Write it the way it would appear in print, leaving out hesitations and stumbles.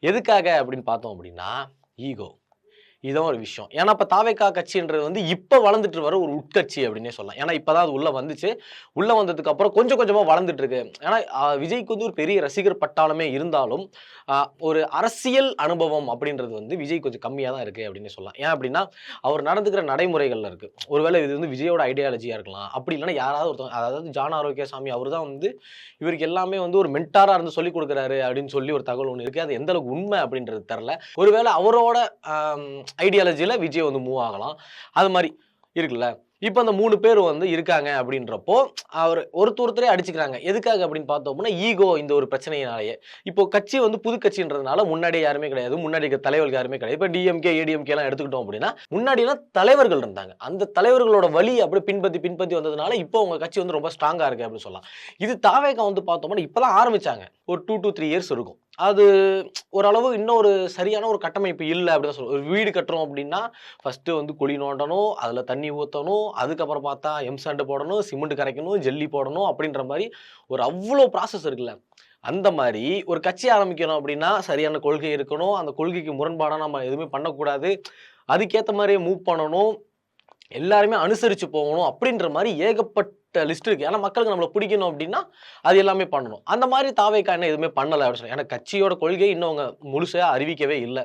எதுக்காக அப்படின்னு பார்த்தோம் அப்படின்னா, ஈகோ. இதான் ஒரு விஷயம். ஏன்னா, இப்ப தாவேகா கட்சின்றது வந்து இப்ப வளர்ந்துட்டு வர ஒரு உட்கட்சி அப்படின்னே சொல்லலாம். ஏன்னா, இப்ப தான் அது உள்ள வந்துச்சு. உள்ள வந்ததுக்கு அப்புறம் கொஞ்சம் கொஞ்சமா வளர்ந்துட்டு இருக்கு. ஏன்னா, விஜய்க்கு வந்து ஒரு பெரிய ரசிகர் பட்டாளமே இருந்தாலும், அ ஒரு அரசியல் அனுபவம் அப்படின்றது வந்து விஜய் கொஞ்சம் கம்மியா தான் இருக்கு அப்படின்னே சொல்லலாம். ஏன் அப்படின்னா, அவர் நடந்துக்கிற நடைமுறைகள்ல இருக்கு. ஒருவேளை இது வந்து விஜயோட ஐடியாலஜியா இருக்கலாம். அப்படி இல்லன்னா யாராவது ஒருத்தவங்க அதாவது ஜான் ஆரோக்கியசாமி அவரு தான் வந்து இவருக்கு எல்லாமே வந்து ஒரு மென்டாரா இருந்து சொல்லிக் குடுக்குறாரு அப்படின்னு சொல்லி ஒரு தகவல் ஒண்ணு இருக்கு. அது எந்த அளவுக்கு உண்மை அப்படின்றது தெரியல. ஒருவேளை அவரோட அம் ஐடியாலஜில விஜய் வந்து மூவ் ஆகலாம். அது மாரி இருக்குல்ல. இப்ப அந்த 3 பேர் வந்து இருக்காங்க அப்படின்றப்போ, அவரு ஒருத்தரே அடிச்சுக்கிறாங்க. எதுக்காக அப்படின்னு பார்த்தோம் அப்படின்னா, ஈகோ இந்த ஒரு பிரச்சனையினாலயே. இப்போ கட்சி வந்து புது கட்சின்றதுனால முன்னாடி யாருமே கிடையாது. முன்னாடி இருக்க தலைவர்கள் யாருமே கிடையாது. இப்ப டிஎம்கே, ஏடிஎம்கேலாம் எடுத்துக்கிட்டோம் அப்படின்னா, முன்னாடிலாம் தலைவர்கள் இருந்தாங்க. அந்த தலைவர்களோட வழி அப்படியே பின்பற்றி வந்ததுனால, இப்போ உங்க கட்சி வந்து ரொம்ப ஸ்ட்ராங்கா இருக்கு அப்படின்னு சொல்லலாம். இது தாவேகா வந்து பார்த்தோம்னா, இப்ப தான் ஆரம்பிச்சாங்க. ஒரு 2 to 3 இயர்ஸ் இருக்கும். அது ஓரளவு இன்னும் ஒரு சரியான ஒரு கட்டமைப்பு இல்ல அப்படின்னு தான் சொல்லுவேன். ஒரு வீடு கட்டுறோம் அப்படின்னா, ஃபர்ஸ்ட்டு வந்து குழி நோண்டணும், அதுல தண்ணி ஊத்தணும், அதுக்கப்புறம் பார்த்தா எம்சாண்ட் போடணும், சிமெண்ட் கரைக்கணும், ஜல்லி போடணும் அப்படின்ற மாரி ஒரு அவ்ளோ ப்ராசஸ் இருக்குல்ல. அந்த மாரி ஒரு கட்சி ஆரம்பிக்கணும் அப்படின்னா, சரியான கொள்கை இருக்கணும். அந்த கொள்கைக்கு முரண்பாடா நம்ம எதுவுமே பண்ணக்கூடாது. அதுக்கேத்த மாரியே மூவ் பண்ணணும். எல்லாருமே அனுசரிச்சு போகணும் அப்படின்ற மாரி ஏகப்பட்ட லிஸ்ட் இருக்கு. ஏன்னா மக்களுக்கு நம்மள பிடிக்கணும் அப்படின்னா, அது எல்லாமே பண்ணணும். அந்த மாரி தாவேக்கா என்ன எதுவுமே பண்ணல அப்படின்னு சொல்லலாம். ஏன்னா கட்சியோட கொள்கை இன்னும் அவங்க முழுசா அறிவிக்கவே இல்ல.